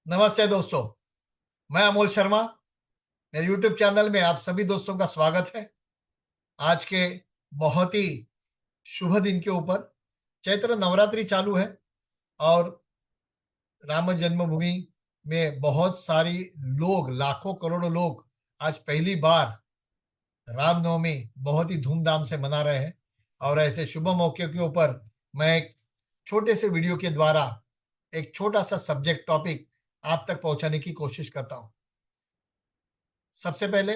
नमस्ते दोस्तों। मैं अमोल शर्मा। मेरे YouTube चैनल में आप सभी दोस्तों का स्वागत है। आज के बहुत ही शुभ दिन के ऊपर चैत्र नवरात्रि चालू है और राम जन्मभूमि में बहुत सारी लोग, लाखों करोड़ों लोग आज पहली बार रामनवमी बहुत ही धूमधाम से मना रहे हैं। और ऐसे शुभ मौके के ऊपर मैं एक छोटे से वीडियो के द्वारा एक छोटा सा सब्जेक्ट टॉपिक आप तक पहुंचाने की कोशिश करता हूं। सबसे पहले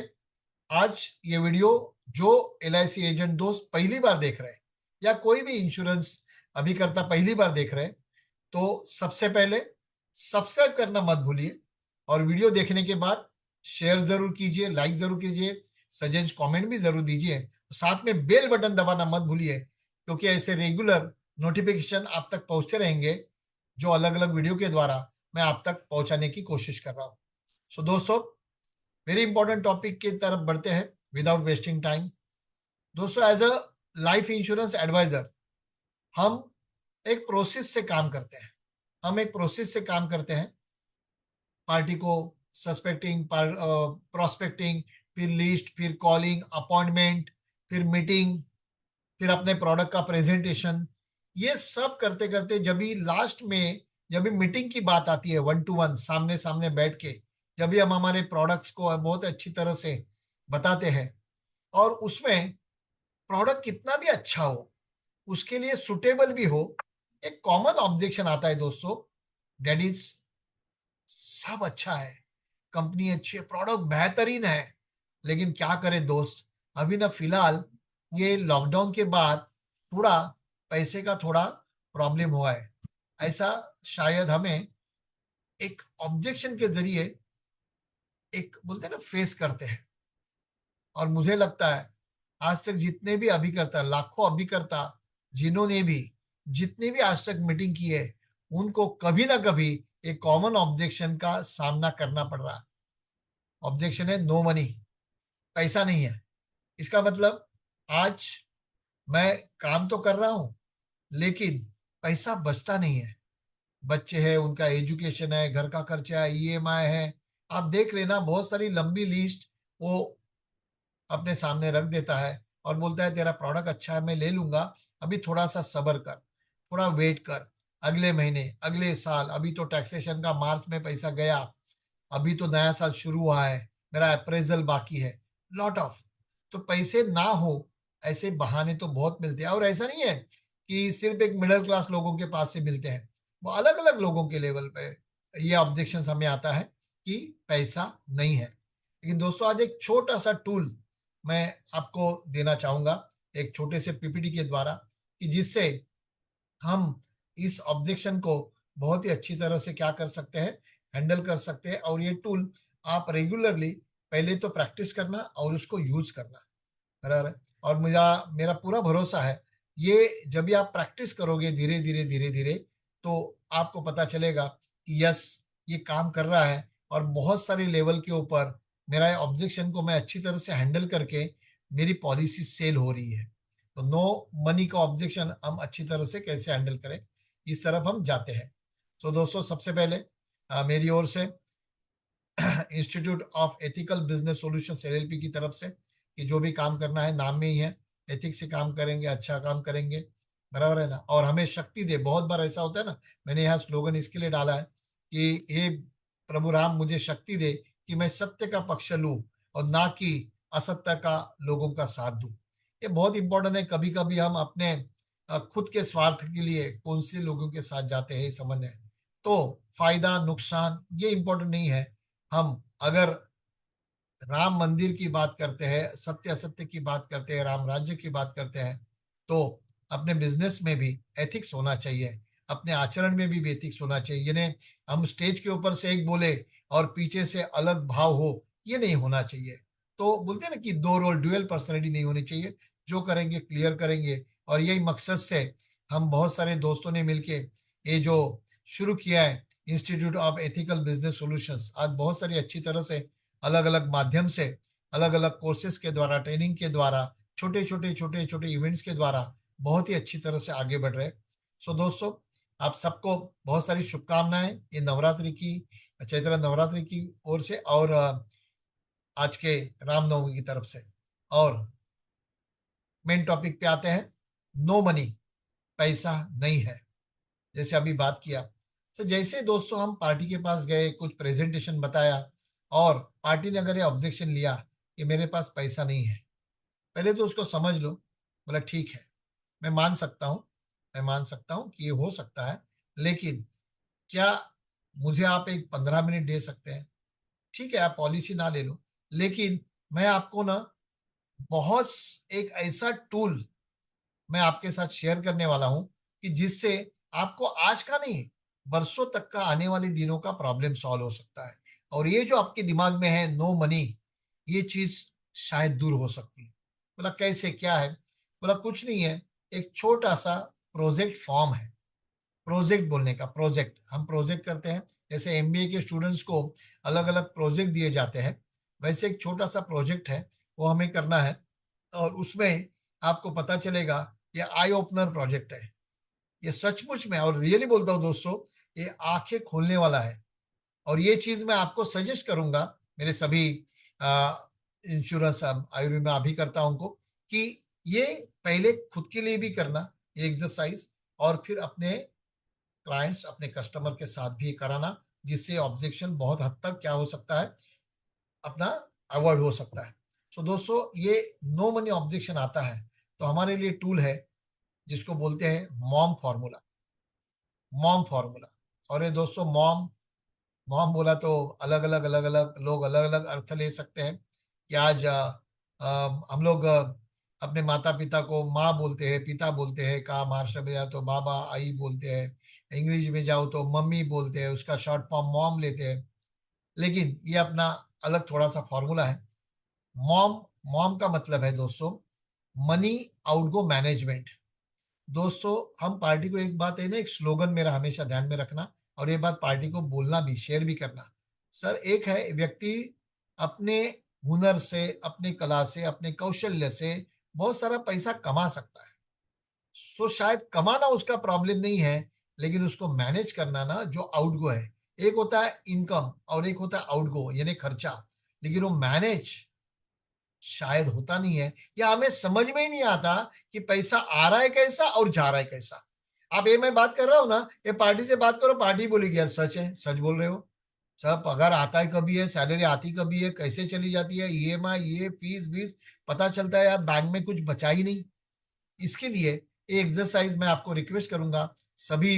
आज ये वीडियो जो LIC एजेंट दोस्त पहली बार देख रहे हैं या कोई भी इंश्योरेंस अभी करता पहली बार देख रहे हैं, तो सबसे पहले सब्सक्राइब करना मत भूलिए और वीडियो देखने के बाद शेयर जरूर कीजिए, लाइक जरूर कीजिए, सजेस्ट कमेंट भी जरूर दीजिए। साथ में बेल बटन दबाना मत भूलिए, क्योंकि ऐसे रेगुलर नोटिफिकेशन आप तक पहुंचते रहेंगे जो अलग अलग वीडियो के द्वारा मैं आप तक पहुंचाने की कोशिश कर रहा हूं। सो दोस्तों, वेरी इंपॉर्टेंट टॉपिक की तरफ बढ़ते हैं विदाउट वेस्टिंग टाइम। दोस्तों, as a life insurance advisor हम एक प्रोसेस से काम करते हैं। हम एक प्रोसेस से काम करते हैं। पार्टी को सस्पेक्टिंग, प्रोस्पेक्टिंग, फिर लिस्ट, फिर कॉलिंग, अपॉइंटमेंट, फिर मीटिंग, फिर अपने प्रोडक्ट का प्रेजेंटेशन। ये सब करते करते जब भी लास्ट में जब भी मीटिंग की बात आती है, वन टू वन सामने सामने बैठ के, जब भी हम हमारे प्रोडक्ट्स को बहुत अच्छी तरह से बताते हैं और उसमें प्रोडक्ट कितना भी अच्छा हो, उसके लिए सुटेबल भी हो, एक कॉमन ऑब्जेक्शन आता है दोस्तों। डेट इज, सब अच्छा है, कंपनी अच्छी है, प्रोडक्ट बेहतरीन है, लेकिन क्या करें दोस्त, अभी ना फिलहाल ये लॉकडाउन के बाद थोड़ा पैसे का थोड़ा प्रॉब्लम हुआ है। ऐसा शायद हमें एक ऑब्जेक्शन के जरिए एक बोलते हैं ना फेस करते हैं। और मुझे लगता है आज तक जितने भी अभिकर्ता, लाखों अभिकर्ता जिन्होंने भी जितनी भी आज तक मीटिंग की है, उनको कभी ना कभी एक कॉमन ऑब्जेक्शन का सामना करना पड़ रहा है। ऑब्जेक्शन है नो मनी, पैसा नहीं है। इसका मतलब आज मैं काम तो कर रहा हूं, लेकिन पैसा बचता नहीं है। बच्चे हैं, उनका एजुकेशन है, घर का खर्चा है, EMI है, आप देख लेना, बहुत सारी लंबी लिस्ट वो अपने सामने रख देता है और बोलता है तेरा प्रोडक्ट अच्छा है, मैं ले लूंगा, अभी थोड़ा सा सब्र कर, थोड़ा वेट कर, अगले महीने, अगले साल, अभी तो टैक्सेशन का मार्च में पैसा गया, अभी तो नया साल शुरू हुआ है, मेरा अप्रेजल बाकी है, लॉट ऑफ। तो पैसे ना हो ऐसे बहाने तो बहुत मिलते हैं। और ऐसा नहीं है कि सिर्फ एक मिडिल क्लास लोगों के पास से मिलते हैं, वो अलग अलग लोगों के लेवल पे ये ऑब्जेक्शन हमें आता है कि पैसा नहीं है। लेकिन दोस्तों, आज एक छोटा सा टूल मैं आपको देना चाहूंगा, एक छोटे से PPT के द्वारा, कि जिससे हम इस ऑब्जेक्शन को बहुत ही अच्छी तरह से क्या कर सकते हैं, हैंडल कर सकते हैं। और ये टूल आप रेगुलरली पहले तो प्रैक्टिस करना और उसको यूज करना, बराबर है। और मेरा मेरा पूरा भरोसा है, ये जब भी आप प्रैक्टिस करोगे धीरे धीरे धीरे धीरे, तो आपको पता चलेगा कि यस, ये काम कर रहा है और बहुत सारे लेवल के ऊपर मेरा ऑब्जेक्शन को मैं अच्छी तरह से हैंडल करके मेरी पॉलिसी सेल हो रही है। तो नो मनी का ऑब्जेक्शन हम अच्छी तरह से कैसे हैंडल करें, इस तरफ हम जाते हैं। तो दोस्तों, सबसे पहले मेरी ओर से institute of ethical business solutions LLP की तरफ से, कि जो भी काम करना है नाम में ही है, एथिक्स से काम करेंगे, अच्छा काम करेंगे, बराबर है ना। और हमें शक्ति दे, बहुत बार ऐसा होता है ना, मैंने यहाँ स्लोगन इसके लिए डाला है कि हे प्रभु राम, मुझे शक्ति दे कि मैं सत्य का पक्ष लूं और ना कि असत्य का लोगों का साथ दूं। ये बहुत इंपॉर्टेंट है। कभी कभी हम अपने खुद के स्वार्थ के लिए कौन से लोगों के साथ जाते हैं, समझने। तो फायदा नुकसान ये इंपॉर्टेंट नहीं है। हम अगर राम मंदिर की बात करते हैं, सत्य असत्य की बात करते हैं, राम राज्य की बात करते हैं, तो अपने बिजनेस में भी एथिक्स होना चाहिए, अपने आचरण में भी एथिक्स होना चाहिए। जिन्हें हम स्टेज के ऊपर से एक बोले और पीछे से अलग भाव हो, ये नहीं होना चाहिए। तो बोलते हैं ना कि दो रोल, ड्यूअल पर्सनैलिटी नहीं होनी चाहिए। जो करेंगे क्लियर करेंगे। और यही मकसद से हम बहुत सारे दोस्तों ने मिलके ये जो शुरू किया है, institute of ethical business solutions, आज बहुत सारी अच्छी तरह से अलग अलग माध्यम से, अलग अलग कोर्सेज के द्वारा, ट्रेनिंग के द्वारा, छोटे छोटे छोटे छोटे इवेंट्स के द्वारा बहुत ही अच्छी तरह से आगे बढ़ रहे हैं। सो दोस्तों, आप सबको बहुत सारी शुभकामनाएं ये नवरात्रि की, चैत्र नवरात्रि की ओर से और आज के रामनवमी की तरफ से। और मेन टॉपिक पे आते हैं। नो मनी, पैसा नहीं है, जैसे अभी बात किया। तो जैसे दोस्तों हम पार्टी के पास गए, कुछ प्रेजेंटेशन बताया और पार्टी ने अगर ये ऑब्जेक्शन लिया कि मेरे पास पैसा नहीं है, पहले तो उसको समझ लो। बोला ठीक है, मैं मान सकता हूँ, मैं मान सकता हूँ कि ये हो सकता है, लेकिन क्या मुझे आप एक 15 मिनट दे सकते हैं? ठीक है, आप पॉलिसी ना ले लो, लेकिन मैं आपको ना बहुत एक ऐसा टूल मैं आपके साथ शेयर करने वाला हूं कि जिससे आपको आज का नहीं, बरसों तक का आने वाले दिनों का प्रॉब्लम सॉल्व हो सकता है। और ये जो आपके दिमाग में है नो मनी, ये चीज शायद दूर हो सकती है। बोला कैसे, क्या है? बोला कुछ नहीं है, एक छोटा सा प्रोजेक्ट फॉर्म है। प्रोजेक्ट बोलने का, प्रोजेक्ट, हम प्रोजेक्ट करते हैं, जैसे एमबीए के स्टूडेंट्स को अलग अलग प्रोजेक्ट दिए जाते हैं, वैसे एक छोटा सा प्रोजेक्ट है, वो हमें करना है। और उसमें आपको पता चलेगा, ये आई ओपनर प्रोजेक्ट है, ये सचमुच में और रियली बोलता हूँ दोस्तों, ये आंखें खोलने वाला है। और ये चीज मैं आपको सजेस्ट करूंगा, मेरे सभी इंश्योरेंस आयुर्वेद में अभी करता हूं उनको, कि ये पहले खुद के लिए भी करना ये एक्सरसाइज, और फिर अपने क्लाइंट्स, अपने कस्टमर के साथ भी कराना, जिससे ऑब्जेक्शन बहुत हद तक क्या हो सकता है, अपना अवॉइड हो सकता है। सो दोस्तों, ये नो मनी ऑब्जेक्शन आता है तो हमारे लिए टूल है जिसको बोलते हैं मॉम फॉर्मूला। Mom formula. और ये दोस्तों, मॉम, मॉम बोला तो अलग अलग लोग अलग अलग अर्थ ले सकते हैं कि आज हम लोग अपने माता पिता को माँ बोलते हैं, पिता बोलते हैं, कहा महाराष्ट्र में जाओ तो बाबा आई बोलते हैं, इंग्लिश में जाओ तो मम्मी बोलते हैं, उसका शॉर्ट फॉर्म मॉम लेते हैं। लेकिन ये अपना अलग थोड़ा सा फॉर्मूला है। मॉम, मॉम का मतलब है दोस्तों मनी आउटगो मैनेजमेंट। दोस्तों, हम पार्टी को, एक बात है ना, एक स्लोगन मेरा हमेशा ध्यान में रखना, और ये बात पार्टी को बोलना भी, शेयर भी करना। सर, एक है व्यक्ति अपने हुनर से, अपनी कला से, अपने कौशल्य से बहुत सारा पैसा कमा सकता है। सो शायद कमाना उसका प्रॉब्लम नहीं है, लेकिन उसको मैनेज करना ना, जो आउटगो है, एक होता है इनकम और एक होता है आउटगो यानी खर्चा, लेकिन वो मैनेज शायद होता नहीं है, या हमें समझ में ही नहीं आता कि पैसा आ रहा है कैसा और जा रहा है कैसा। आप, ये मैं बात कर रहा हूं ना, ये पार्टी से बात करो, पार्टी बोलेगी यार सच है, सच बोल रहे हो। सब पगार आता है कभी है, सैलरी आती कभी है, कैसे चली जाती है, ईएमआई, ये फीस बीस, पता चलता है यार बैंक में कुछ बचा ही नहीं। इसके लिए ये एक्सरसाइज मैं आपको रिक्वेस्ट करूंगा सभी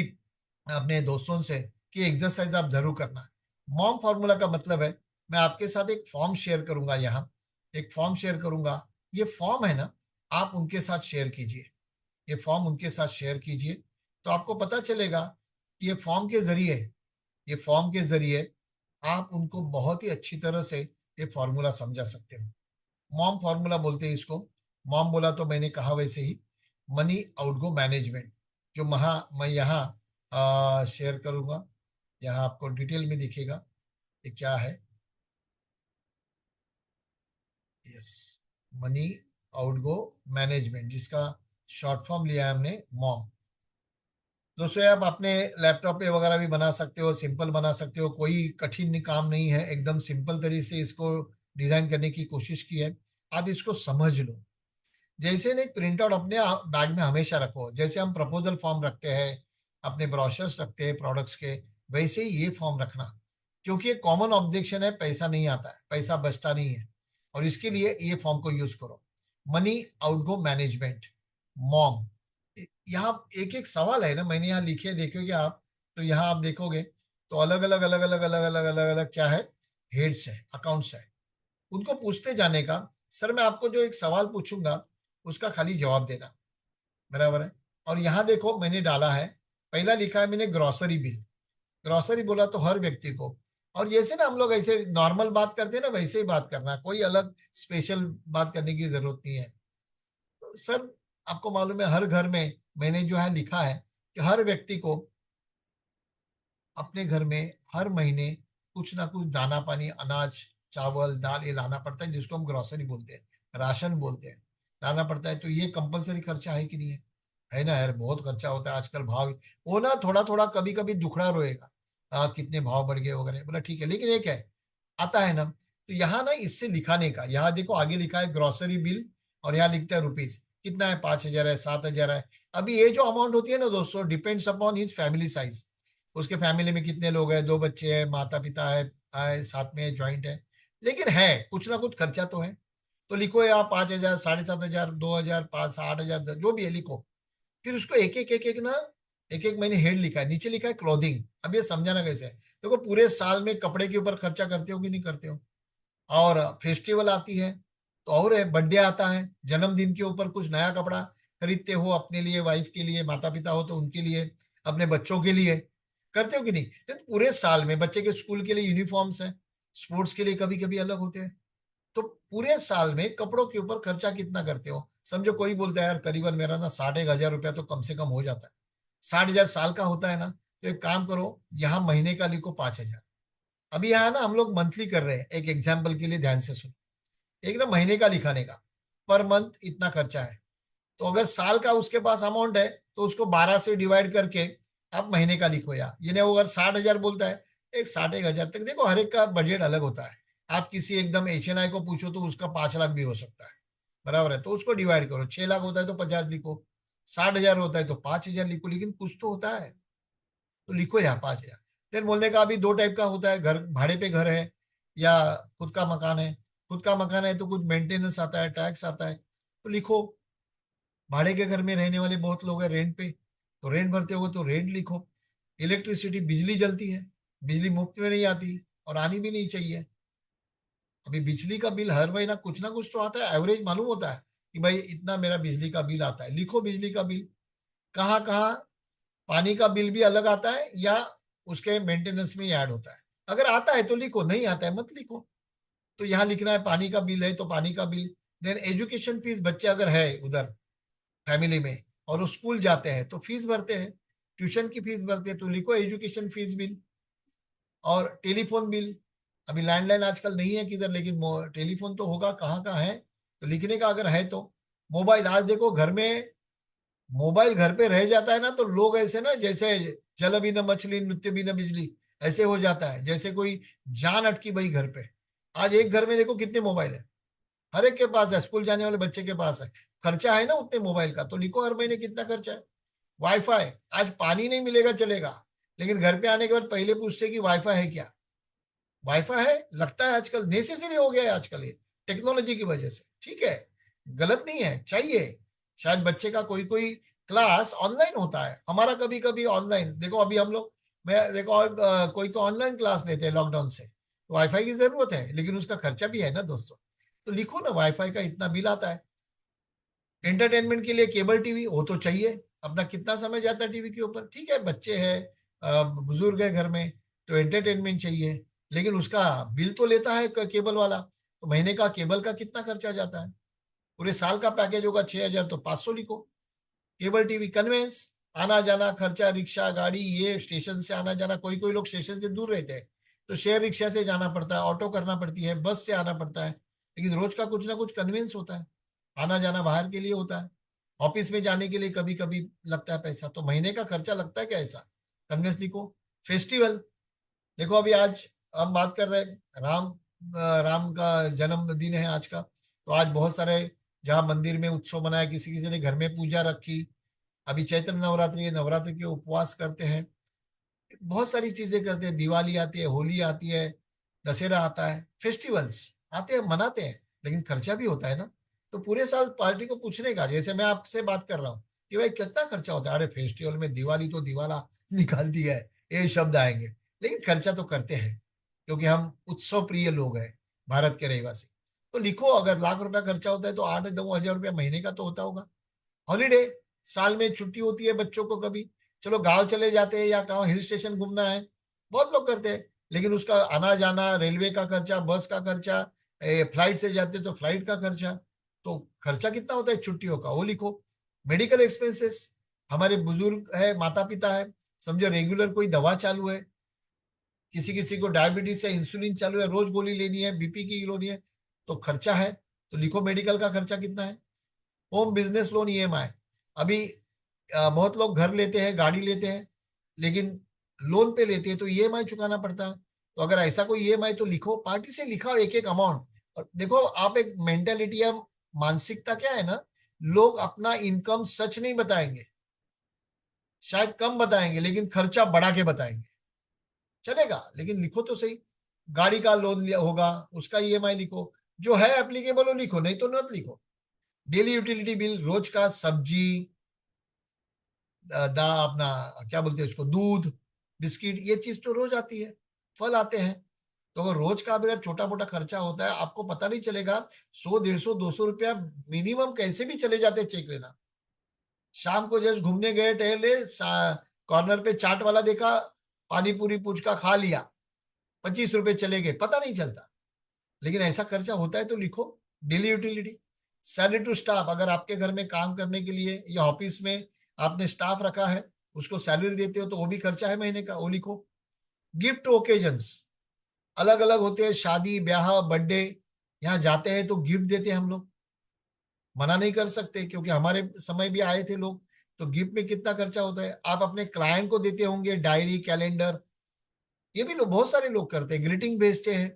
अपने दोस्तों से कि एक्सरसाइज आप जरूर करना। मॉम फॉर्मूला का मतलब है, मैं आपके साथ एक फॉर्म शेयर करूंगा यहाँ, एक फॉर्म शेयर करूंगा। ये फॉर्म है ना, आप उनके साथ शेयर कीजिए, ये फॉर्म उनके साथ शेयर कीजिए, तो आपको पता चलेगा कि ये फॉर्म के जरिए, ये फॉर्म के जरिए आप उनको बहुत ही अच्छी तरह से ये फॉर्मूला समझा सकते हो। मॉम फॉर्मूला बोलते हैं इसको। मॉम बोला तो मैंने कहा वैसे ही, मनी आउटगो मैनेजमेंट, जो मैं यहाँ शेयर करूंगा, यहाँ आपको डिटेल में दिखेगा ये क्या है। यस, मनी आउटगो मैनेजमेंट, जिसका शॉर्ट फॉर्म लिया है हमने मॉम। दोस्तों, आप अपने लैपटॉप पे वगैरह भी बना सकते हो, सिंपल बना सकते हो, कोई कठिन काम नहीं है, एकदम सिंपल तरीके से इसको डिजाइन करने की कोशिश की है। आप इसको समझ लो। जैसे नहीं, प्रिंट आउट अपने बैग में हमेशा रखो, जैसे हम प्रपोजल फॉर्म रखते हैं, अपने ब्रोशर्स रखते हैं प्रोडक्ट्स के, वैसे ही ये फॉर्म रखना। क्योंकि ये कॉमन ऑब्जेक्शन है, पैसा नहीं आता है, पैसा बचता नहीं है, और इसके लिए ये फॉर्म को यूज करो। Money outgo management, mom. यहाँ एक एक सवाल है ना, मैंने यहाँ लिखे, देखोगे आप, तो यहाँ आप देखोगे तो अलग अलग अलग अलग अलग अलग अलग अलग क्या है, हेड्स है, अकाउंट्स है, उनको पूछते जाने का। सर, मैं आपको जो एक सवाल पूछूंगा उसका खाली जवाब देना, बराबर है। और यहाँ देखो मैंने डाला है, पहला लिखा है मैंने ग्रोसरी बिल। ग्रोसरी बोला तो हर व्यक्ति को, और जैसे ना हम लोग ऐसे नॉर्मल बात करते हैं ना, वैसे ही बात करना, कोई अलग स्पेशल बात करने की जरूरत नहीं है। तो सर, आपको मालूम है हर घर में मैंने जो है लिखा है कि हर व्यक्ति को अपने घर में हर महीने कुछ ना कुछ दाना पानी, अनाज, चावल, दाल, ये लाना पड़ता है, जिसको हम ग्रोसरी बोलते हैं, राशन बोलते हैं, लाना पड़ता है। तो ये कंपलसरी खर्चा है कि नहीं है? है ना यार, बहुत खर्चा होता है आजकल, भाव वो ना थोड़ा थोड़ा कभी कभी दुखड़ा रोएगा। कितने भाव बढ़ गए वगैरह। बोला ठीक है, लेकिन एक है, आता है ना, तो यहाँ ना इससे लिखाने का, यहाँ देखो आगे लिखा है ग्रोसरी बिल, और यहाँ लिखता है रुपीज, कितना है, 5,000 है, 7,000 है। अभी ये जो अमाउंट होती है ना दोस्तों, depends upon his family size. उसके फैमिली में कितने लोग हैं, 2 बच्चे हैं, माता पिता है साथ में ज्वाइंट है, लेकिन है कुछ ना कुछ खर्चा तो है। तो लिखो यहाँ 5,000, 7,500, 2,000, 5, 8,000, जो भी है लिखो। फिर उसको एक एक ना, एक एक महीने हेड लिखा है, नीचे लिखा है क्लोथिंग। अब ये समझाना कैसे है, देखो पूरे साल में कपड़े के ऊपर खर्चा करते हो कि नहीं करते हो, और फेस्टिवल आती है तो और है, बर्थडे आता है, जन्मदिन के ऊपर कुछ नया कपड़ा खरीदते हो अपने लिए, वाइफ के लिए, माता पिता हो तो उनके लिए, अपने बच्चों के लिए, करते हो कि नहीं। तो पूरे साल में बच्चे के स्कूल के लिए यूनिफॉर्म्स है, स्पोर्ट्स के लिए कभी कभी अलग होते हैं। तो पूरे साल में कपड़ों के ऊपर खर्चा कितना करते हो, समझो कोई बोलता है यार करीबन मेरा ना 61,000 रुपया तो कम से कम हो जाता है। 60,000 साल का होता है ना, तो एक काम करो, यहाँ महीने का लिखो 5,000। अभी यहाँ ना हम लोग मंथली कर रहे हैं, एक एग्जाम्पल के लिए ध्यान से सुनो। एक ना महीने का लिखाने का, पर मंथ इतना खर्चा है। तो अगर साल का उसके पास अमाउंट है तो उसको 12 से डिवाइड करके आप महीने का लिखो। ये नहीं, वो अगर 60,000 बोलता है, एक 60,000 तक, देखो हर एक का बजट अलग होता है। आप किसी एकदम HNI को पूछो तो उसका 5 लाख भी हो सकता है, बराबर है, तो उसको डिवाइड करो। 6 लाख होता है तो 50 लिखो, 60,000 होता है तो 5,000 लिखो, लेकिन कुछ तो होता है, तो लिखो यहाँ 5,000। फिर बोलने का अभी दो टाइप का होता है, घर भाड़े पे घर है या खुद का मकान है। खुद का मकान है तो कुछ मेंटेनेंस आता है, टैक्स आता है, तो लिखो। भाड़े के घर में रहने वाले बहुत लोग हैं रेंट पे, तो रेंट भरते हो तो रेंट लिखो। इलेक्ट्रिसिटी, बिजली जलती है, बिजली मुफ्त में नहीं आती और आनी भी नहीं चाहिए। अभी बिजली का बिल हर महीना कुछ ना कुछ तो आता है, एवरेज मालूम होता है कि भाई इतना मेरा बिजली का बिल आता है, लिखो बिजली का बिल। कहाँ कहाँ पानी का बिल भी अलग आता है या उसके मेंटेनेंस में ही ऐड होता है। अगर आता है तो लिखो, नहीं आता है मत लिखो। तो यहाँ लिखना है पानी का बिल है तो पानी का बिल। देन एजुकेशन फीस, बच्चे अगर है उधर फैमिली में और वो स्कूल जाते हैं तो फीस भरते हैं, ट्यूशन की फीस भरते हैं, तो लिखो एजुकेशन फीस बिल। और टेलीफोन बिल, अभी लैंडलाइन आजकल नहीं है किधर, लेकिन टेलीफोन तो होगा, कहाँ कहाँ है, तो लिखने का अगर है तो। मोबाइल, आज देखो घर में मोबाइल घर पे रह जाता है ना, तो लोग ऐसे ना, जैसे जल बिना मछली, नृत्य बिना बिजली, ऐसे हो जाता है, जैसे कोई जान अटकी भाई घर पे। आज एक घर में देखो कितने मोबाइल है, हर एक के पास है, स्कूल जाने वाले बच्चे के पास है। खर्चा है ना उतने मोबाइल का, तो लिखो हर महीने कितना खर्चा है। वाईफाई, आज पानी नहीं मिलेगा चलेगा, लेकिन घर पे आने के बाद पहले पूछते कि वाईफाई है क्या। वाईफाई है, लगता है आजकल नेसेसरी हो गया है आजकल ये, टेक्नोलॉजी की वजह से, ठीक है, गलत नहीं है, चाहिए। शायद बच्चे का कोई कोई क्लास ऑनलाइन होता है, हमारा कभी कभी ऑनलाइन, देखो अभी हम लोग, मैं देखो और कोई को ऑनलाइन क्लास लेते हैं लॉकडाउन से, तो वाईफाई की जरूरत है, लेकिन उसका खर्चा भी है ना दोस्तों। तो लिखो ना वाईफाई का इतना बिल आता है। एंटरटेनमेंट के लिए केबल टीवी, वो तो चाहिए। अपना कितना समय जाता है टीवी के ऊपर, ठीक है, बच्चे हैं, बुजुर्ग है घर में, तो एंटरटेनमेंट चाहिए, लेकिन उसका बिल तो लेता है केबल वाला। तो महीने का केबल का कितना खर्चा जाता है, पूरे साल का पैकेज होगा 6,000 तो 500 लिखो। केबल टीवी, कन्वेंस, आना जाना खर्चा, रिक्शा गाड़ी, ये स्टेशन से आना जाना, कोई कोई लोग स्टेशन से दूर रहते हैं तो शेयर रिक्शा से जाना पड़ता है, ऑटो करना पड़ती है, बस से आना पड़ता है, लेकिन रोज का कुछ ना कुछ कन्वेंस होता है, आना जाना बाहर के लिए होता है। ऑफिस में जाने के लिए कभी कभी लगता है पैसा, तो महीने का खर्चा लगता है क्या ऐसा, कन्वेंस लिखो। फेस्टिवल, देखो अभी आज हम बात कर रहे हैं राम का जन्मदिन है आज का, तो आज बहुत सारे जहाँ मंदिर में उत्सव मनाया, किसी किसी ने घर में पूजा रखी। अभी चैत्र नवरात्रि है, नवरात्रि के उपवास करते हैं, बहुत सारी चीजें करते हैं, दिवाली आती है, होली आती है, दशहरा आता है, फेस्टिवल्स आते हैं, मनाते हैं, लेकिन खर्चा भी होता है ना। तो पूरे साल पार्टी को पूछने का, जैसे मैं आपसे बात कर रहा हूँ कि भाई कितना खर्चा होता है, अरे फेस्टिवल में दिवाली तो दिवाला निकाल दिया है, ये शब्द आएंगे, लेकिन खर्चा तो करते हैं, क्योंकि हम उत्सव प्रिय लोग हैं, भारत के रहवासी। तो लिखो, अगर लाख रुपया खर्चा होता है तो 8-9 हजार रुपया महीने का तो होता होगा। हॉलीडे, साल में छुट्टी होती है बच्चों को कभी, चलो गांव चले जाते हैं या कहाँ हिल स्टेशन घूमना है, बहुत लोग करते हैं, लेकिन उसका आना जाना, रेलवे का खर्चा, बस का खर्चा, फ्लाइट से जाते हैं तो फ्लाइट का खर्चा, तो खर्चा कितना होता है छुट्टियों का, वो लिखो। मेडिकल एक्सपेंसेस, हमारे बुजुर्ग है, माता पिता है, समझो रेगुलर कोई दवा चालू है, किसी किसी को डायबिटीज से इंसुलिन चालू है, रोज गोली लेनी है, बीपी की लेनी है, तो खर्चा है, तो लिखो मेडिकल का खर्चा कितना है। होम बिजनेस लोन EMI, अभी बहुत लोग घर लेते हैं, गाड़ी लेते हैं, लेकिन लोन पे लेते हैं तो ईएमआई चुकाना पड़ता है। तो अगर ऐसा कोई ईएमआई तो लिखो, पार्टी से लिखा एक एक अमाउंट। और देखो आप, एक मेंटेलिटी या मानसिकता क्या है ना, लोग अपना इनकम सच नहीं बताएंगे, शायद कम बताएंगे लेकिन खर्चा बढ़ा के बताएंगे। चलेगा लेकिन लिखो तो सही। गाड़ी का लोन लिया होगा, उसका ईएमआई लिखो, जो है एप्लीकेबल वो लिखो, नहीं तो मत लिखो। डेली यूटिलिटी बिल, रोज का सब्जी, दा अपना क्या बोलते हैं उसको, दूध, बिस्किट, ये चीज तो रोज आती है, फल आते हैं। तो अगर रोज का अगर छोटा मोटा खर्चा होता है, आपको पता नहीं चलेगा। 100, 150, 200 रुपया मिनिमम कैसे भी चले जाते हैं, चेक लेना। शाम को जस्ट घूमने गए, टहले, कॉर्नर पे चाट वाला देखा, पानी पूरी पुचका खा लिया, 25 रुपए चले गए, पता नहीं चलता। लेकिन ऐसा खर्चा होता है तो लिखो। Daily utility, salary to staff, अगर आपके घर में काम करने के लिए या ऑफिस में आपने स्टाफ रखा है, उसको सैलरी देते हो तो वो भी खर्चा है महीने का, वो लिखो। गिफ्ट ओकेजन्स अलग अलग होते हैं, शादी ब्याह बर्थडे, यहाँ जाते हैं तो गिफ्ट देते हैं हम लोग, मना नहीं कर सकते क्योंकि हमारे समय भी आए थे लोग। तो गिफ्ट में कितना खर्चा होता है, आप अपने क्लाइंट को देते होंगे डायरी कैलेंडर, ये भी लोग, बहुत सारे लोग करते हैं, ग्रीटिंग भेजते हैं,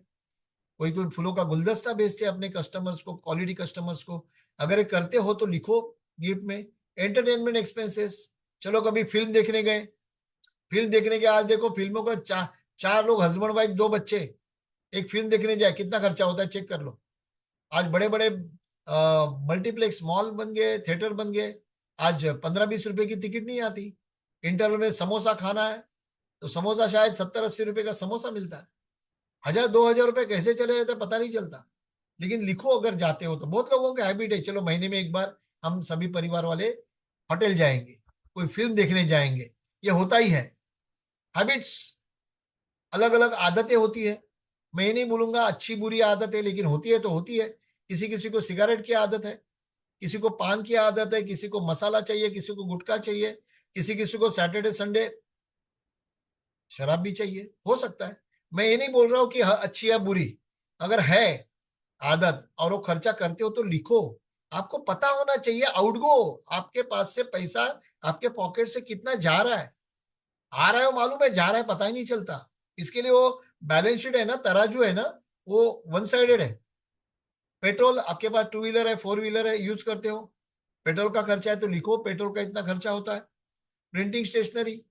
कोई कोई फूलों का गुलदस्ता भेजते हैं अपने कस्टमर्स को, क्वालिटी कस्टमर्स को। अगर ये करते हो तो लिखो गिफ्ट में। एंटरटेनमेंट एक्सपेंसेस, चलो कभी फिल्म देखने गए, फिल्म देखने के, आज देखो फिल्मों का चार लोग, हस्बैंड वाइफ, दो बच्चे, एक फिल्म देखने जाए, कितना खर्चा होता है चेक कर लो। आज बड़े बड़े मल्टीप्लेक्स मॉल बन गए, थिएटर बन गए, आज 15-20 रुपए की टिकट नहीं आती। इंटरवल में समोसा खाना है तो समोसा शायद 70-80 रुपए का समोसा मिलता है। 1000-2000 रुपए कैसे चले जाते हैं पता नहीं चलता। लेकिन लिखो अगर जाते हो तो। बहुत लोगों का हैबिट है, चलो महीने में एक बार हम सभी परिवार वाले होटल जाएंगे, कोई फिल्म देखने जाएंगे, ये होता ही है। हैबिट्स, अलग अलग आदतें होती है। मैं ये नहीं बोलूंगा अच्छी बुरी आदत है, लेकिन होती है तो होती है। किसी किसी को सिगरेट की आदत है, किसी को पान की आदत है, किसी को मसाला चाहिए, किसी को गुटखा चाहिए, किसी किसी को सैटरडे संडे शराब भी चाहिए, हो सकता है। मैं ये नहीं बोल रहा हूँ कि अच्छी या बुरी, अगर है आदत और वो खर्चा करते हो तो लिखो। आपको पता होना चाहिए आउटगो, आपके पास से पैसा आपके पॉकेट से कितना जा रहा है। आ रहा है वो मालूम है, जा रहा है पता ही नहीं चलता। इसके लिए वो बैलेंस शीट है ना, तराजू है ना, वो वन साइडेड है। पेट्रोल, आपके पास टू व्हीलर है, फोर व्हीलर है, यूज करते हो, पेट्रोल का खर्चा है तो लिखो पेट्रोल का इतना खर्चा होता है। प्रिंटिंग स्टेशनरी,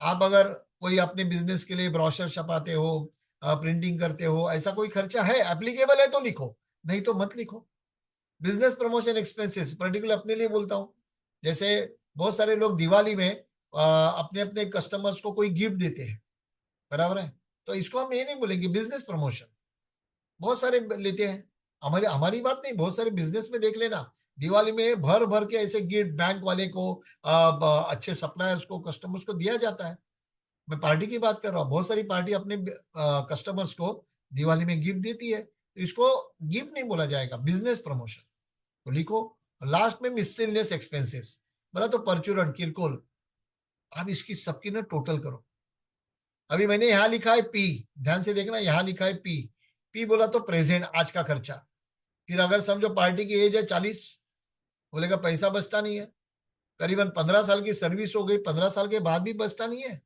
आप अगर कोई अपने बिजनेस के लिए ब्रोशर छपाते हो, प्रिंटिंग करते हो, ऐसा कोई खर्चा है एप्लीकेबल है तो लिखो, नहीं तो मत लिखो। बिजनेस प्रमोशन एक्सपेंसेस, पर्टिकुलर अपने लिए बोलता हूँ, जैसे बहुत सारे लोग दिवाली में अपने अपने कस्टमर्स को कोई गिफ्ट देते हैं, बराबर है, तो इसको हम ये नहीं बोलेंगे बिजनेस प्रमोशन। बहुत सारे लेते हैं, हमारी हमारी बात नहीं, बहुत सारे बिजनेस में देख लेना, दिवाली में भर भर के ऐसे गिफ्ट बैंक वाले को, अच्छे सप्लायर्स को, कस्टमर्स को दिया जाता है। मैं पार्टी की बात कर रहा हूँ, बहुत सारी पार्टी अपने कस्टमर्स को दिवाली में गिफ्ट देती है, तो इसको गिफ्ट नहीं बोला जाएगा, बिजनेस प्रमोशन। तो लिखो। लास्ट में मिससेलियस एक्सपेंसेस, बोला तो परचूरन किरकोल, आप इसकी सबकी ना टोटल करो। अभी मैंने यहां लिखा है पी, ध्यान से देखना, यहां लिखा है पी। पी बोला तो प्रेजेंट, आज का खर्चा। फिर अगर समझो पार्टी की एज है 40, बोलेगा पैसा बचता नहीं है, करीबन 15 साल की सर्विस हो गई, 15 साल के बाद भी बचता नहीं है,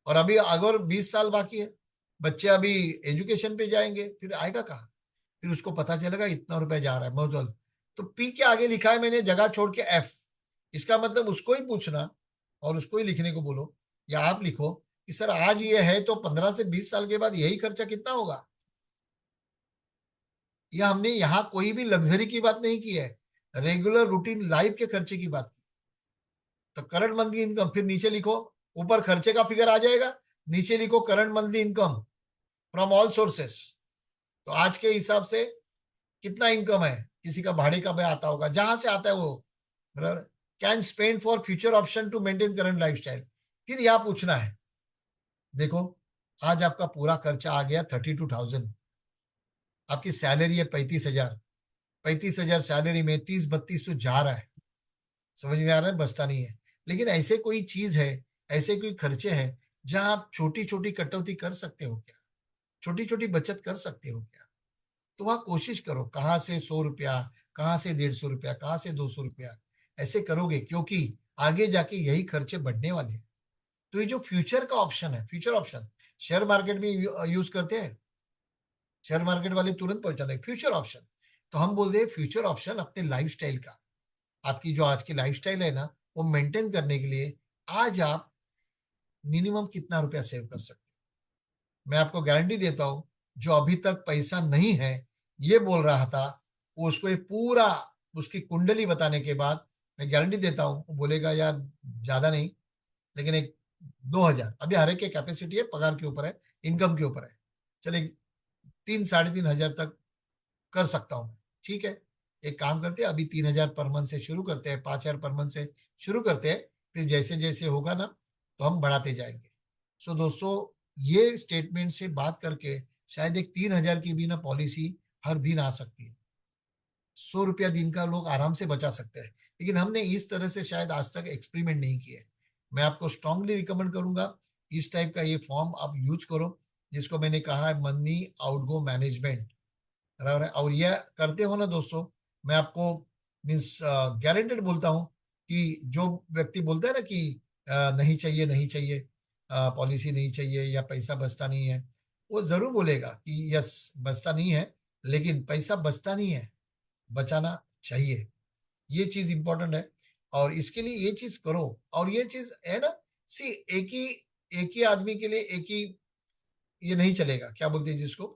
और अभी अगर 20 साल बाकी है, बच्चे अभी एजुकेशन पे जाएंगे, फिर आएगा कहाँ। फिर उसको पता चलेगा इतना रुपया जा रहा है बहुत। तो पी के आगे लिखा है मैंने जगह छोड़ के एफ, इसका मतलब उसको ही पूछना और उसको ही लिखने को बोलो, या आप लिखो कि सर आज ये है तो 15 से 20 साल के बाद यही खर्चा कितना होगा। या हमने यहाँ कोई भी लग्जरी की बात नहीं की है, रेगुलर रूटीन लाइफ के खर्चे की बात की। तो करंट मंथली इनकम, फिर नीचे लिखो, ऊपर खर्चे का फिगर आ जाएगा, नीचे लिखो current monthly income from all sources. तो आज के हिसाब से कितना इनकम है, किसी का भाड़े का भी आता होगा, जहां से आता है वो, बराबर। Can spend for future option to maintain current lifestyle, फिर यहां पूछना है। देखो, आज आपका पूरा खर्चा आ गया 32,000, आपकी सैलरी है 35,000, 35,000 सैलरी में 30-32 तो जा रहा है, समझ में आ रहा है, बचता नहीं है। लेकिन ऐसे कोई चीज है, ऐसे कोई खर्चे हैं जहां आप छोटी छोटी कटौती कर सकते हो क्या, छोटी छोटी बचत कर सकते हो क्या। तो वहां कोशिश करो, कहाँ से 100 रुपया, कहाँ से 150 रुपया, कहाँ से 200 रुपया, ऐसे करोगे क्योंकि आगे जाके यही खर्चे बढ़ने वाले हैं। तो ये जो फ्यूचर का ऑप्शन है, फ्यूचर ऑप्शन शेयर मार्केट में यूज करते हैं, शेयर मार्केट वाले तुरंत पहुंचा देंगे फ्यूचर ऑप्शन। तो हम बोलते हैं फ्यूचर ऑप्शन अपने लाइफस्टाइल का, आपकी जो आज की लाइफस्टाइल है ना, वो मेंटेन करने के लिए आज आप मिनिमम कितना रुपया सेव कर सकते हैं। मैं आपको गारंटी देता हूं, जो अभी तक पैसा नहीं है ये बोल रहा था, वो उसको ये पूरा उसकी कुंडली बताने के बाद मैं गारंटी देता हूं वो बोलेगा यार ज्यादा नहीं, लेकिन एक 2,000, अभी हर एक की कैपेसिटी है, पगार के ऊपर है, इनकम के ऊपर है, चले 3-3,500 तक कर सकता हूं मैं। ठीक है, एक काम करते हैं, अभी 3,000 पर मंथ से शुरू करते हैं, 5,000 पर मंथ से शुरू करते हैं, फिर जैसे जैसे होगा ना तो हम बढ़ाते जाएंगे। सो दोस्तों, ये स्टेटमेंट से बात करके शायद एक 3,000 की भी ना पॉलिसी हर दिन आ सकती है, 100 रुपया दिन का लोग आराम से बचा सकते हैं। लेकिन हमने इस तरह से शायद आज तक एक्सपेरिमेंट नहीं किए। मैं आपको स्ट्रांगली रिकमेंड करूंगा इस टाइप का ये फॉर्म आप यूज करो, जिसको मैंने कहा है मनी आउटगो मैनेजमेंट, बराबर है। और ये करते हो ना दोस्तों, मैं आपको मीन्स गारंटेड बोलता हूँ कि जो व्यक्ति बोलता है ना कि नहीं चाहिए नहीं चाहिए, पॉलिसी नहीं चाहिए या पैसा बचता नहीं है, वो जरूर बोलेगा कि यस बचता नहीं है, लेकिन पैसा बचता नहीं है, बचाना चाहिए। ये चीज इंपॉर्टेंट है, और इसके लिए ये चीज करो। और ये चीज है ना, सी एक ही आदमी के लिए एक ही ये नहीं चलेगा, क्या बोलते हैं जिसको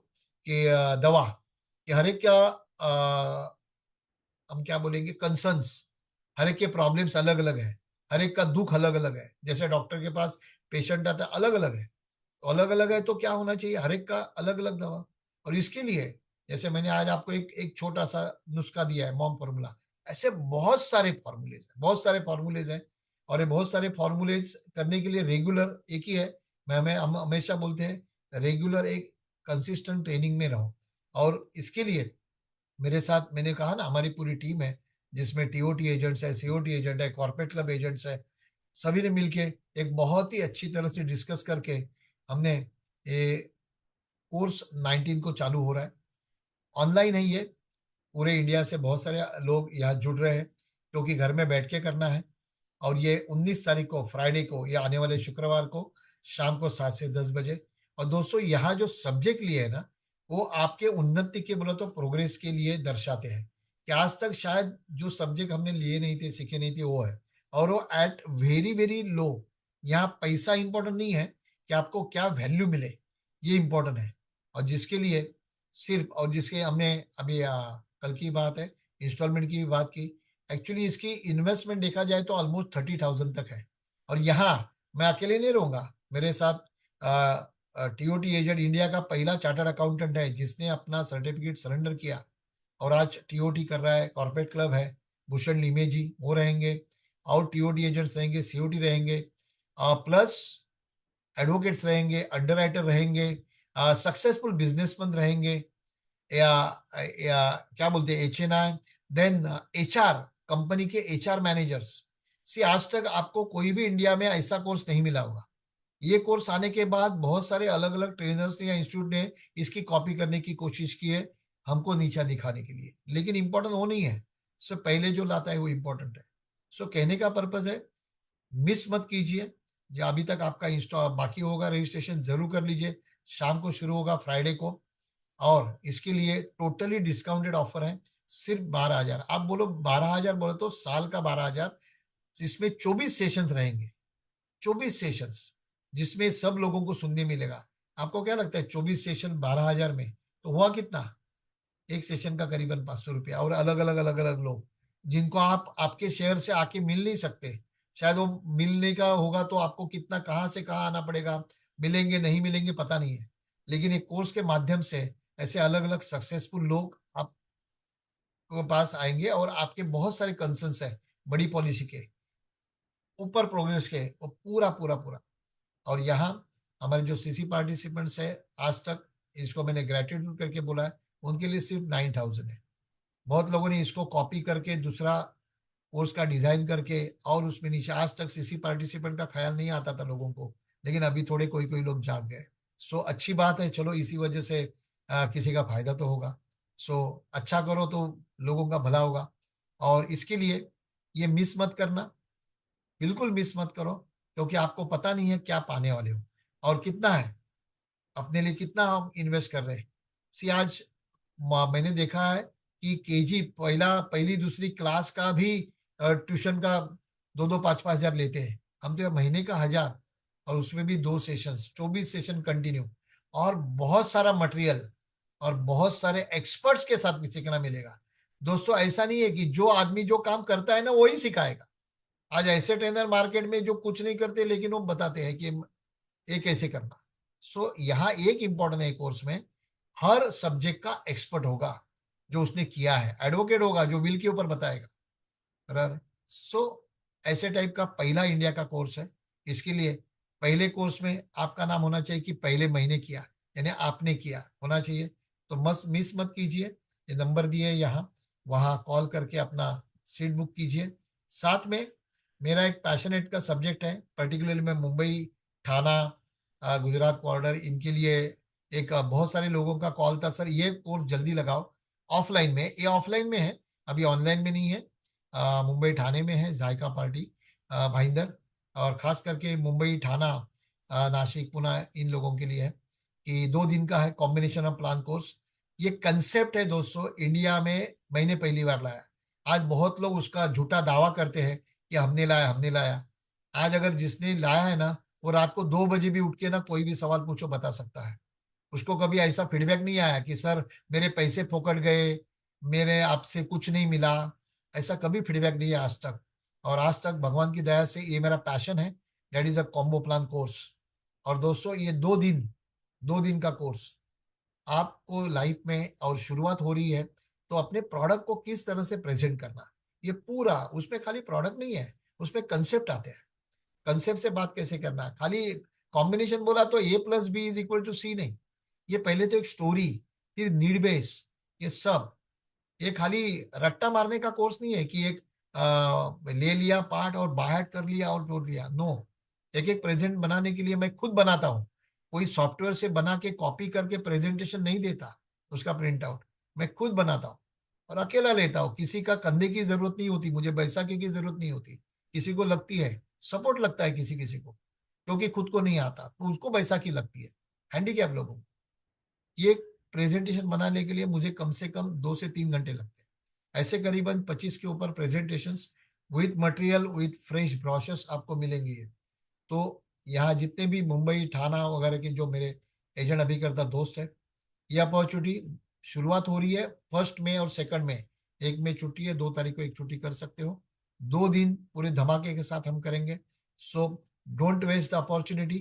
कि दवा, कि हर एक का हम क्या बोलेंगे कंसर्न्स, हर एक के प्रॉब्लम्स अलग अलग है, हर एक का दुख अलग अलग है। जैसे डॉक्टर के पास पेशेंट आता है अलग अलग है, तो अलग अलग है तो क्या होना चाहिए, हर एक का अलग अलग दवा। और इसके लिए जैसे मैंने आज आपको एक एक छोटा सा नुस्खा दिया है, मॉम फॉर्मूला, ऐसे बहुत सारे फॉर्मूलेज हैं। और ये बहुत सारे फॉर्मूलेज करने के लिए रेगुलर एक ही है, हम हमेशा बोलते हैं रेगुलर एक कंसिस्टेंट ट्रेनिंग में रहो। और इसके लिए मेरे साथ मैंने कहा ना हमारी पूरी टीम है, जिसमें टीओटी एजेंट्स है, सीओटी एजेंट है, कॉर्पोरेट क्लब एजेंट्स है, सभी ने मिलके एक बहुत ही अच्छी तरह से डिस्कस करके हमने ये कोर्स 19 को चालू हो रहा है। ऑनलाइन है ये, पूरे इंडिया से बहुत सारे लोग यहाँ जुड़ रहे हैं, क्योंकि घर में बैठ के करना है। और ये 19 तारीख को फ्राइडे को, या आने वाले शुक्रवार को शाम को 7 से 10 बजे। और दोस्तों यहाँ जो सब्जेक्ट लिए है ना, वो आपके उन्नति के बोला तो प्रोग्रेस के लिए दर्शाते हैं, कि आज तक शायद जो सब्जेक्ट हमने लिए नहीं थे, सीखे नहीं थे, वो है। और वो एट वेरी वेरी लो। यहाँ पैसा इंपॉर्टेंट नहीं है, कि आपको क्या वैल्यू मिले, ये इंपॉर्टेंट है। और जिसके लिए सिर्फ, और जिसके हमने अभी कल की बात है, इंस्टॉलमेंट की भी बात की, एक्चुअली इसकी इन्वेस्टमेंट देखा जाए तो ऑलमोस्ट 30,000 तक है। और यहाँ मैं अकेले नहीं रहूंगा, मेरे साथ टीओटी एजेंट इंडिया का पहला चार्टर्ड अकाउंटेंट है, जिसने अपना सर्टिफिकेट सरेंडर किया और आज टीओटी कर रहा है, कॉर्पोरेट क्लब है, भूषण लिमे जी वो रहेंगे, और टीओटी एजेंट्स रहेंगे, सीओटी रहेंगे, प्लस एडवोकेट्स रहेंगे, अंडरराइटर रहेंगे, सक्सेसफुल बिजनेसमैन रहेंगे, या क्या बोलते हैं एचएनआई, देन एचआर, कंपनी के एचआर मैनेजर्स। सी आज तक आपको कोई भी इंडिया में ऐसा कोर्स नहीं मिला होगा। ये कोर्स आने के बाद बहुत सारे अलग अलग ट्रेनर्स ने या इंस्टीट्यूट ने इसकी कॉपी करने की कोशिश की है, हमको नीचा दिखाने के लिए, लेकिन इंपॉर्टेंट वो नहीं है, सो पहले जो लाता है वो इंपॉर्टेंट है। सो कहने का पर्पज है, मिस मत कीजिए। जो अभी तक आपका इंस्टॉल बाकी होगा, रजिस्ट्रेशन जरूर कर लीजिए। शाम को शुरू होगा फ्राइडे को, और इसके लिए टोटली डिस्काउंटेड ऑफर है, सिर्फ 12,000। आप बोलो 12,000 बोले तो साल का 12,000, जिसमें 24 सेशंस रहेंगे, 24 सेशंस, जिसमें सब लोगों को सुनने मिलेगा। आपको क्या लगता है 24 सेशन 12,000 में, तो हुआ कितना, एक सेशन का करीबन 500 रुपया। और अलग अलग लोग, जिनको आप आपके शहर से आके मिल नहीं सकते, शायद वो मिलने का होगा तो आपको कितना कहाँ से कहाँ आना पड़ेगा, मिलेंगे नहीं मिलेंगे पता नहीं है। लेकिन एक कोर्स के माध्यम से ऐसे अलग अलग सक्सेसफुल लोग आपके पास आएंगे, और आपके बहुत सारे कंसर्न्स है बड़ी पॉलिसी के ऊपर, प्रोग्रेस के, वो पूरा पूरा पूरा। और यहाँ हमारे जो सीसी पार्टिसिपेंट्स है आज तक, इसको मैंने ग्रेटिट्यूड करके बोला है, उनके लिए सिर्फ 9,000 है। बहुत लोगों ने इसको कॉपी करके दूसरा कोर्स का डिजाइन करके, और उसमें नीचे आज तक सीसी पार्टिसिपेंट का ख्याल नहीं आता था लोगों को, लेकिन अभी थोड़े कोई कोई लोग जाग गए। सो अच्छी बात है, चलो इसी वजह से किसी का फायदा तो होगा। सो अच्छा करो तो लोगों का भला होगा। और इसके लिए ये मिस मत करना, बिल्कुल मिस मत करो। क्योंकि आपको पता नहीं है क्या पाने वाले हो और कितना है, अपने लिए कितना हम इन्वेस्ट कर रहे हैं। सी आज मैंने देखा है कि केजी पहली दूसरी क्लास का भी ट्यूशन का 2-2 5-5 हजार लेते हैं। हम तो महीने का 1000, और उसमें भी 2 सेशंस, 24 सेशन कंटिन्यू, और बहुत सारा मटेरियल और बहुत एक्सपर्ट्स के साथ भी सीखना मिलेगा। दोस्तों, ऐसा नहीं है कि जो आदमी जो काम करता है ना वही सिखाएगा। आज ऐसे ट्रेनर मार्केट में जो कुछ नहीं करते लेकिन वो बताते हैं कि ये कैसे करना। सो यहाँ एक इंपॉर्टेंट है, कोर्स में हर सब्जेक्ट का एक्सपर्ट होगा जो उसने किया है, एडवोकेट होगा जो विल के ऊपर बताएगा। बराबर। सो ऐसे टाइप का पहला इंडिया का कोर्स है। इसके लिए पहले कोर्स में आपका नाम होना चाहिए कि पहले महीने किया, यानी आपने किया होना चाहिए। तो मस्त मिस मत कीजिए, ये नंबर दिए है यहाँ, वहाँ कॉल करके अपना सीट बुक कीजिए। साथ में मेरा एक पैशनेट का सब्जेक्ट है, पर्टिकुलरली मैं मुंबई, ठाणा, गुजरात बॉर्डर, इनके लिए एक बहुत सारे लोगों का कॉल था, सर ये कोर्स जल्दी लगाओ। ऑफलाइन में, ये ऑफलाइन में है, अभी ऑनलाइन में नहीं है। मुंबई ठाणे में है जायका पार्टी, भाईंदर, और खास करके मुंबई ठाणा, नासिक पुणे, इन लोगों के लिए है कि 2 दिन का है कॉम्बिनेशन ऑफ प्लान कोर्स। ये कंसेप्ट है दोस्तों, इंडिया में मैंने पहली बार लाया। आज बहुत लोग उसका झूठा दावा करते हैं कि हमने लाया, हमने लाया। आज अगर जिसने लाया है ना, वो रात को 2 बजे भी उठ के ना कोई भी सवाल पूछो बता सकता है। उसको कभी ऐसा फीडबैक नहीं आया कि सर मेरे पैसे फोकट गए, मेरे आपसे कुछ नहीं मिला। ऐसा कभी फीडबैक नहीं है आज तक। और आज तक भगवान की दया से ये मेरा पैशन है, that is a combo plan course. और दोस्तों, ये 2 दिन, 2 दिन का कोर्स आपको लाइफ में, और शुरुआत हो रही है तो अपने प्रोडक्ट को किस तरह से प्रेजेंट करना, ये पूरा, उसमें खाली प्रोडक्ट नहीं है, उसमें कंसेप्ट आते हैं। कंसेप्ट से बात कैसे करना है, खाली कॉम्बिनेशन बोला तो A+B=C नहीं। ये पहले तो एक स्टोरी, फिर नीड बेस, ये सब, ये खाली रट्टा मारने का कोर्स नहीं है कि एक ले लिया पार्ट और बाहर कर लिया और जोड़ लिया। नो, एक एक प्रेजेंट बनाने के लिए मैं खुद बनाता हूँ। कोई सॉफ्टवेयर से बना के कॉपी करके प्रेजेंटेशन नहीं देता, उसका प्रिंट आउट मैं खुद बनाता हूँ और अकेला लेता हूँ। किसी का कंधे की जरूरत नहीं होती, मुझे बैसाखी की जरूरत नहीं होती। किसी को लगती है, सपोर्ट लगता है किसी किसी को, क्योंकि खुद को नहीं आता तो उसको बैसाखी लगती है, हैंडीकैप लोगों को। ये प्रेजेंटेशन बनाने के लिए मुझे कम से कम 2 से 3 घंटे लगते हैं। ऐसे करीबन 25 के ऊपर presentation with material, with fresh brochures आपको मिलेंगे। तो यहाँ जितने भी मुंबई ठाणा वगैरह के जो मेरे एजेंट अभी करता दोस्त है, ये अपॉर्चुनिटी शुरुआत हो रही है 1 मई और 2 मई। 1 मई छुट्टी है, 2 तारीख को एक छुट्टी कर सकते हो। 2 दिन पूरे धमाके के साथ हम करेंगे। So don't waste the opportunity.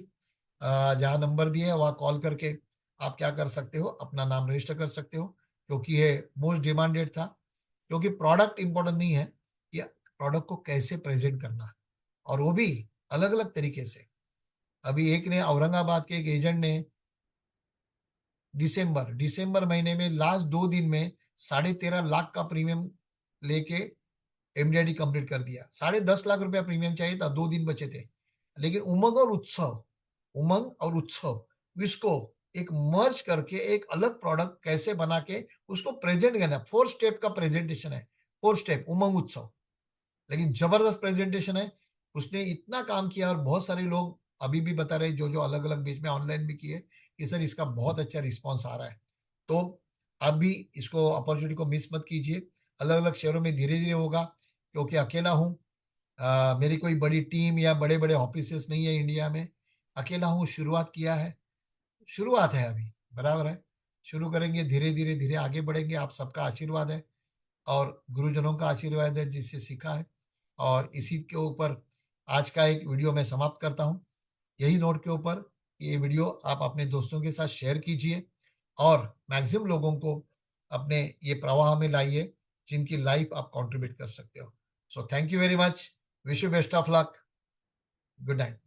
जहाँ नंबर दिए है वहाँ कॉल करके आप क्या कर सकते हो, अपना नाम रजिस्टर कर सकते हो, क्योंकि ये मोस्ट डिमांडेड था। क्योंकि प्रोडक्ट इंपॉर्टेंट नहीं है, ये प्रोडक्ट को कैसे प्रेजेंट करना है, और वो भी अलग अलग तरीके से। अभी एक ने, औरंगाबाद के एक एजेंट ने, दिसंबर महीने में लास्ट 2 दिन में 13.5 लाख का प्रीमियम लेके एमडीआईडी कंप्लीट कर दिया। 10.5 लाख रुपया प्रीमियम चाहिए था, 2 दिन बचे थे। लेकिन उमंग और उत्सव इसको एक मर्ज करके एक अलग प्रोडक्ट कैसे बना के उसको प्रेजेंट करना, 4 स्टेप का प्रेजेंटेशन है। 4 स्टेप उमंग उत्सव, लेकिन जबरदस्त प्रेजेंटेशन है। उसने इतना काम किया और बहुत सारे लोग अभी भी बता रहे, जो जो अलग अलग बीच में ऑनलाइन भी किए, कि सर इसका बहुत अच्छा रिस्पॉन्स आ रहा है। तो आप भी इसको, अपॉर्चुनिटी को मिस मत कीजिए। अलग अलग शहरों में धीरे धीरे होगा, क्योंकि अकेला हूँ। मेरी कोई बड़ी टीम या बड़े बड़े ऑफिसेस नहीं है इंडिया में। अकेला हूँ, शुरुआत किया है, शुरुआत है अभी, बराबर है। शुरू करेंगे, धीरे धीरे धीरे आगे बढ़ेंगे। आप सबका आशीर्वाद है और गुरुजनों का आशीर्वाद है जिससे सीखा है। और इसी के ऊपर आज का एक वीडियो मैं समाप्त करता हूँ, यही नोट के ऊपर। ये वीडियो आप अपने दोस्तों के साथ शेयर कीजिए और मैक्सिमम लोगों को अपने ये प्रवाह में लाइए जिनकी लाइफ आप कंट्रीब्यूट कर सकते हो। So thank you very much, wish you best of luck, good night.